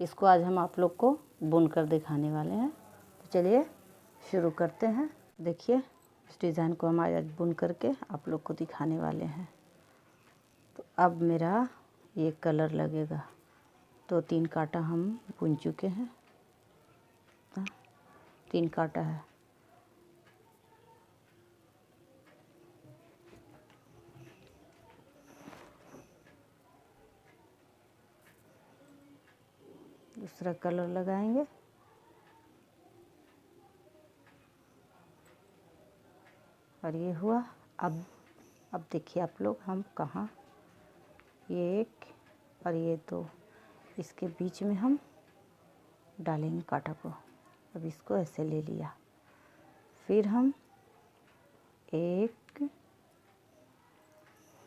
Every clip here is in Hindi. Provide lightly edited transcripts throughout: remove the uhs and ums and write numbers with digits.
इसको आज हम आप लोग को बुन कर दिखाने वाले हैं। तो चलिए शुरू करते हैं। देखिए इस डिज़ाइन को हम आज बुन करके आप लोग को दिखाने वाले हैं। तो अब मेरा ये कलर लगेगा। तो 3 कांटा हम बुन चुके हैं। 3 कांटा है। दूसरा कलर लगाएंगे। और ये हुआ। अब देखिए आप लोग हम कहाँ, ये 1 और ये 2, इसके बीच में हम डालेंगे कांटा को। अब इसको ऐसे ले लिया, फिर हम 1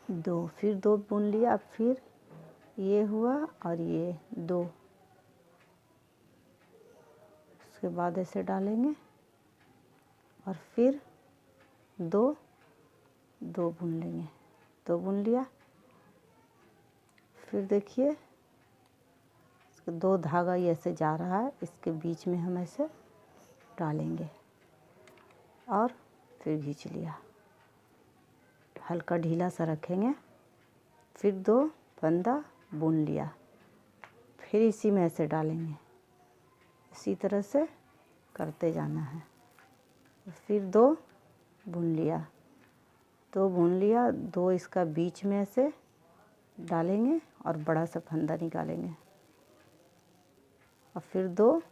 2, फिर 2 बुन लिया। अब फिर ये हुआ और ये 2, उसके बाद ऐसे डालेंगे और फिर 2 बुन लेंगे। 2 बुन लिया। फिर देखिए इसका 2 धागा ये ऐसे जा रहा है, इसके बीच में हम ऐसे डालेंगे और फिर खींच लिया। हल्का ढीला सा रखेंगे। फिर 2 फंदा बुन लिया, फिर इसी में ऐसे डालेंगे। इसी तरह से करते जाना है। फिर 2 बुन लिया, 2 बुन लिया, 2 इसका बीच में ऐसे डालेंगे और बड़ा सा फंदा निकालेंगे। और फिर 2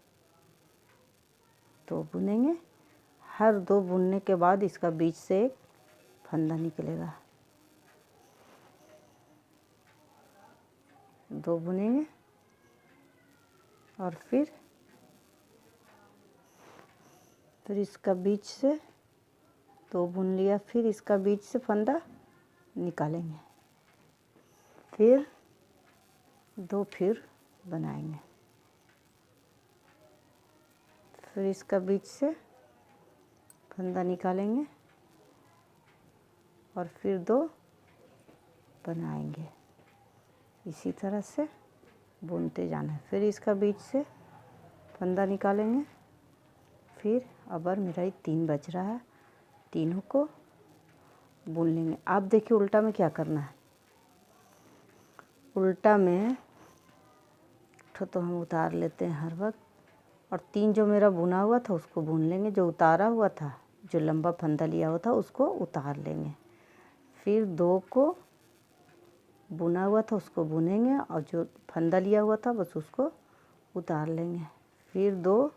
बुनेंगे। हर 2 बुनने के बाद इसका बीच से एक फंदा निकलेगा। 2 बुनेंगे और फिर इसका बीच से 2 बुन लिया, फिर इसका बीच से फंदा निकालेंगे। फिर 2 फिर बनाएंगे, फिर इसका बीच से फंदा निकालेंगे और फिर 2 बनाएंगे। इसी तरह से बुनते जाना है। फिर इसका बीच से फंदा निकालेंगे। फिर अब मेरा ये 3 बच रहा है, तीनों को बुन लेंगे। आप देखिए उल्टा में क्या करना है। उल्टा में तो हम उतार लेते हैं हर वक्त, और 3 जो मेरा बुना हुआ था उसको बुन लेंगे। जो उतारा हुआ था, जो लंबा फंदा लिया हुआ था, उसको उतार लेंगे। फिर 2 को बुना हुआ था उसको बुनेंगे, और जो फंदा लिया हुआ था बस उसको उतार लेंगे। फिर 2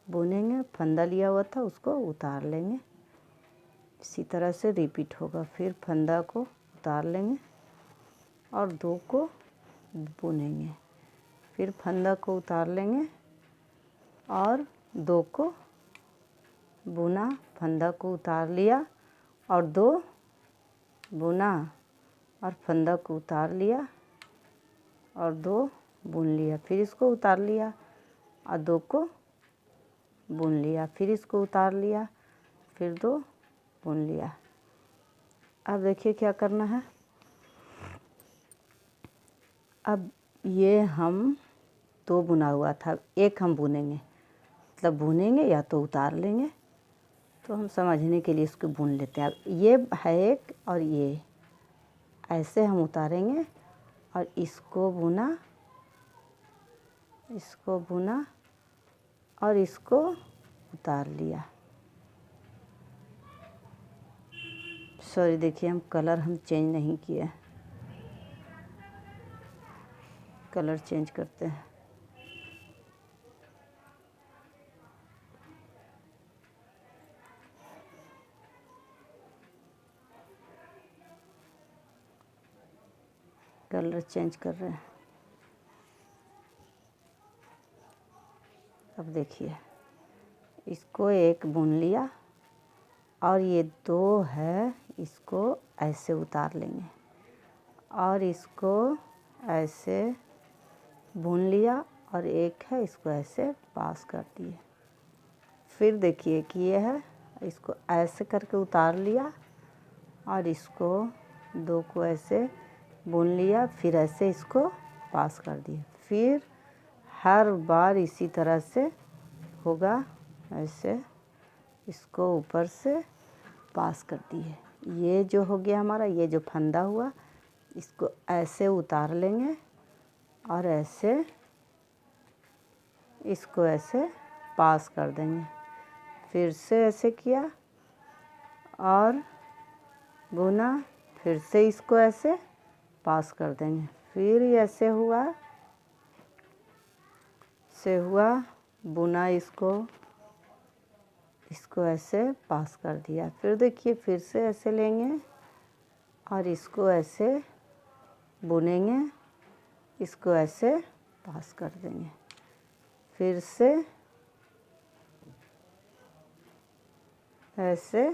बुनेंगे, फंदा लिया हुआ था उसको उतार लेंगे। इसी तरह से रिपीट होगा। फिर फंदा को उतार लेंगे और 2 को बुनेंगे। फिर फंदा को उतार लेंगे और 2 को बुना, फंदा को उतार लिया और 2 बुना और फंदा को उतार लिया और 2 बुन लिया। फिर इसको उतार लिया और 2 को बुन लिया। फिर इसको उतार लिया, फिर 2 बुन लिया। अब देखिए क्या करना है। अब ये हम 2 बुना हुआ था, 1 हम बुनेंगे, मतलब बुनेंगे या तो उतार लेंगे। तो हम समझने के लिए इसको बुन लेते हैं। अब ये है 1 और ये ऐसे हम उतारेंगे और इसको बुना और इसको उतार लिया। सॉरी, देखिए हम कलर चेंज नहीं किए, कलर चेंज करते हैं। कलर चेंज कर रहे हैं। अब देखिए इसको 1 बुन लिया और ये 2 है, इसको ऐसे उतार लेंगे और इसको ऐसे बुन लिया और 1 है, इसको ऐसे पास कर दिए। फिर देखिए कि ये है, इसको ऐसे करके उतार लिया और इसको 2 को ऐसे बुन लिया, फिर ऐसे इसको पास कर दिए। फिर हर बार इसी तरह से होगा। ऐसे इसको ऊपर से पास कर दिए। ये जो हो गया हमारा, ये जो फंदा हुआ, इसको ऐसे उतार लेंगे और ऐसे इसको ऐसे पास कर देंगे। फिर से ऐसे किया और बुना, फिर से इसको ऐसे पास कर देंगे। फिर ऐसे हुआ, से हुआ, बुना इसको ऐसे पास कर दिया। फिर देखिए फिर से ऐसे लेंगे और इसको ऐसे बुनेंगे, इसको ऐसे पास कर देंगे। फिर से ऐसे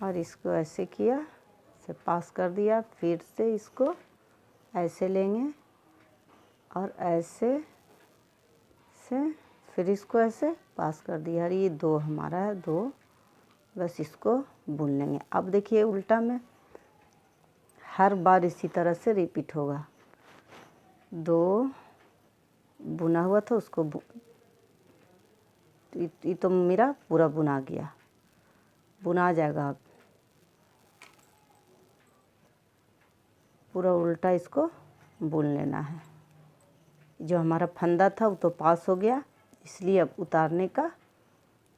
और इसको ऐसे किया, ऐसे पास कर दिया। फिर से इसको ऐसे लेंगे और ऐसे से फिर इसको ऐसे पास कर दिया। और ये 2 हमारा है, 2 बस इसको बुन लेंगे। अब देखिए उल्टा में हर बार इसी तरह से रिपीट होगा। 2 बुना हुआ था उसको ये तो मेरा पूरा बुना गया, बुना जाएगा। अब पूरा उल्टा इसको बुन लेना है। जो हमारा फंदा था वो तो पास हो गया, इसलिए अब उतारने का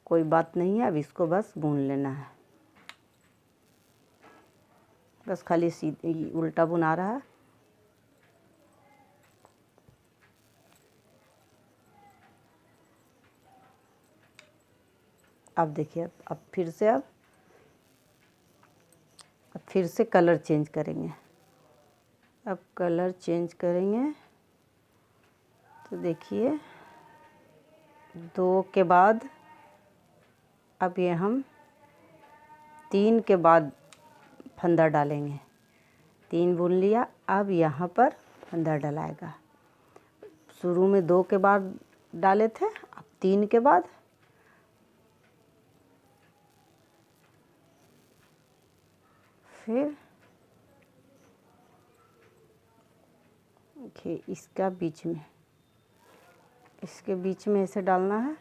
कोई बात नहीं है। अब इसको बस बुन लेना है, बस खाली सीधी उल्टा बुना रहा है। अब देखिए अब फिर से अब फिर से कलर चेंज करेंगे। अब कलर चेंज करेंगे तो देखिए 2 के बाद अब ये हम 3 के बाद फंदा डालेंगे। 3 बुन लिया, अब यहाँ पर फंदा डलाएगा। शुरू में 2 के बाद डाले थे, अब 3 के बाद फिर देखिए इसका बीच में, इसके बीच में ऐसे डालना है।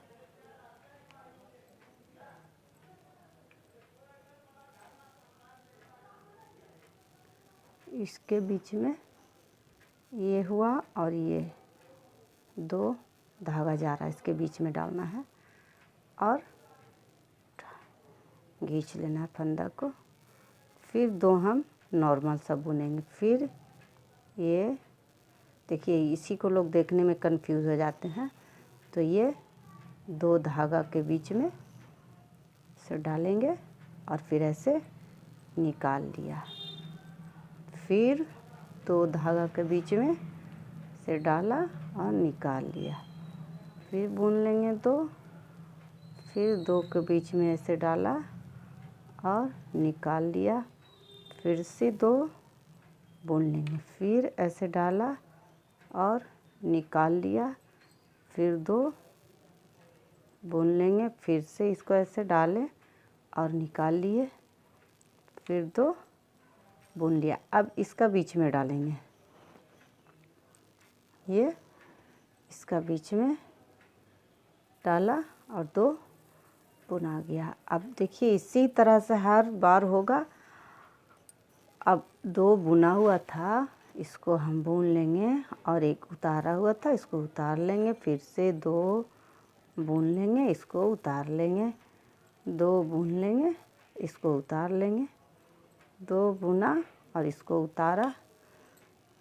इसके बीच में ये हुआ और ये 2 धागा जा रहा है, इसके बीच में डालना है और खींच लेना है फंदा को। फिर 2 हम नॉर्मल सा बुनेंगे। फिर ये देखिए इसी को लोग देखने में कंफ्यूज हो जाते हैं। तो ये 2 धागा के बीच में से डालेंगे और फिर ऐसे निकाल लिया। फिर 2 धागा के बीच में से डाला और निकाल लिया। फिर बुन लेंगे 2, फिर 2 के बीच में ऐसे डाला और निकाल लिया। फिर से 2 बुन लेंगे, फिर ऐसे डाला और निकाल लिया। फिर 2 बुन लेंगे, फिर से इसको ऐसे डालें और निकाल लिए। फिर 2 बुन लिया। अब इसका बीच में डालेंगे, ये इसका बीच में डाला और 2 बुना गया। अब देखिए इसी तरह से हर बार होगा। अब 2 बुना हुआ था, इसको हम बुन लेंगे और एक उतारा हुआ था, इसको उतार लेंगे। फिर से 2 बुन लेंगे, इसको उतार लेंगे। 2 बुन लेंगे, इसको उतार लेंगे। 2 बुना और इसको उतारा।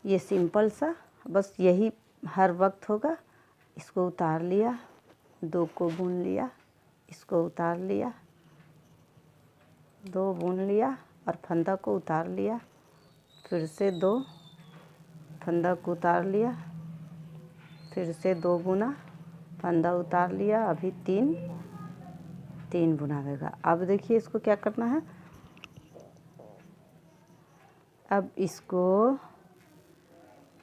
ये सिंपल सा बस यही हर वक्त होगा। इसको उतार लिया, 2 को बुन लिया, इसको उतार लिया, 2 बुन लिया और फंदा को उतार लिया। फिर से 2 फंदा को उतार लिया, फिर से 2 बुना, फंदा उतार लिया। अभी 3 बुनावेगा। अब देखिए इसको क्या करना है। अब इसको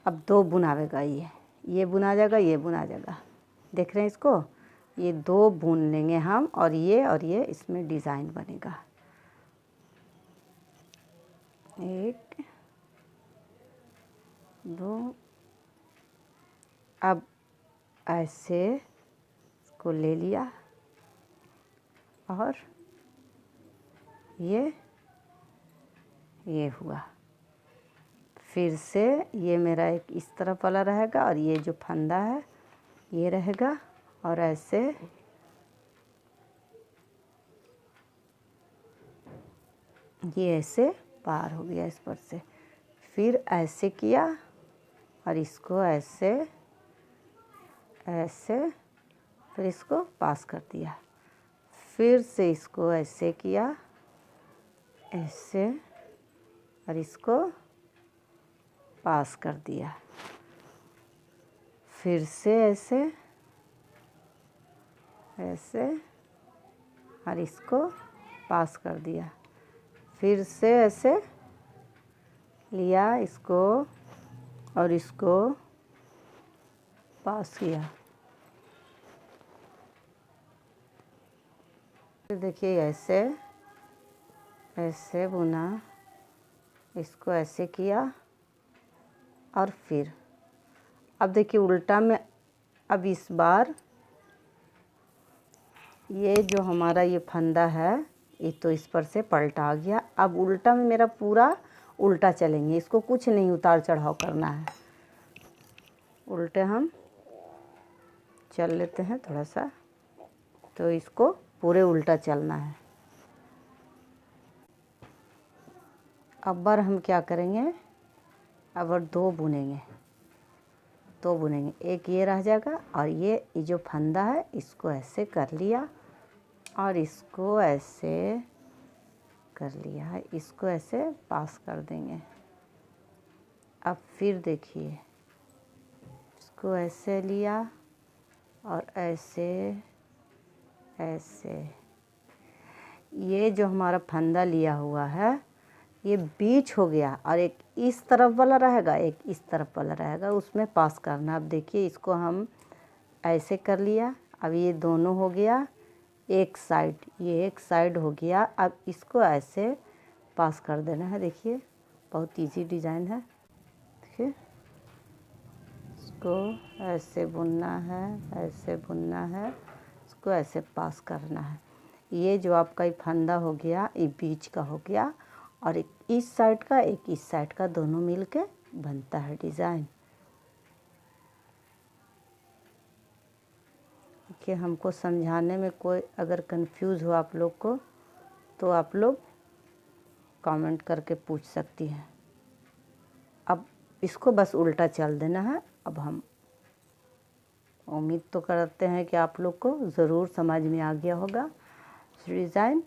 अब 2 बुनावेगा, ये बुना जाएगा, ये बुना जाएगा। देख रहे हैं इसको, ये 2 बुन लेंगे हम और ये इसमें डिज़ाइन बनेगा। 1 2 अब ऐसे इसको ले लिया और ये हुआ। फिर से ये मेरा एक इस तरफ वाला रहेगा और ये जो फंदा है ये रहेगा और ऐसे ये ऐसे पार हो गया इस पर से। फिर ऐसे किया और इसको ऐसे ऐसे, फिर इसको पास कर दिया। फिर से इसको ऐसे किया ऐसे और इसको पास कर दिया। फिर से ऐसे ऐसे और इसको पास कर दिया। फिर से ऐसे लिया इसको और इसको पास किया। फिर देखिए ऐसे ऐसे बुना, इसको ऐसे किया और फिर अब देखिए उल्टा में। अब इस बार ये जो हमारा ये फंदा है ये तो इस पर से पलटा आ गया। अब उल्टा में मेरा पूरा उल्टा चलेंगे, इसको कुछ नहीं उतार चढ़ाव करना है। उल्टे हम चल लेते हैं थोड़ा सा, तो इसको पूरे उल्टा चलना है। अब बार हम क्या करेंगे, अब और दो बुनेंगे। एक ये रह जाएगा और ये जो फंदा है इसको ऐसे कर लिया और इसको ऐसे कर लिया है, इसको ऐसे पास कर देंगे। अब फिर देखिए इसको ऐसे लिया और ऐसे ऐसे, ये जो हमारा फंदा लिया हुआ है ये बीच हो गया और एक इस तरफ वाला रहेगा एक इस तरफ वाला रहेगा, उसमें पास करना। अब देखिए इसको हम ऐसे कर लिया, अब ये दोनों हो गया एक साइड, ये एक साइड हो गया। अब इसको ऐसे पास कर देना है। देखिए बहुत इजी डिज़ाइन है। देखिए इसको ऐसे बुनना है, ऐसे बुनना है, इसको ऐसे पास करना है। ये जो आपका ये फंदा हो गया ये बीच का हो गया और एक इस साइड का एक इस साइड का, दोनों मिलके बनता है डिज़ाइन। कि हमको समझाने में कोई अगर कंफ्यूज हो आप लोग को तो आप लोग कमेंट करके पूछ सकती हैं। अब इसको बस उल्टा चल देना है। अब हम उम्मीद तो करते हैं कि आप लोग को ज़रूर समझ में आ गया होगा डिज़ाइन।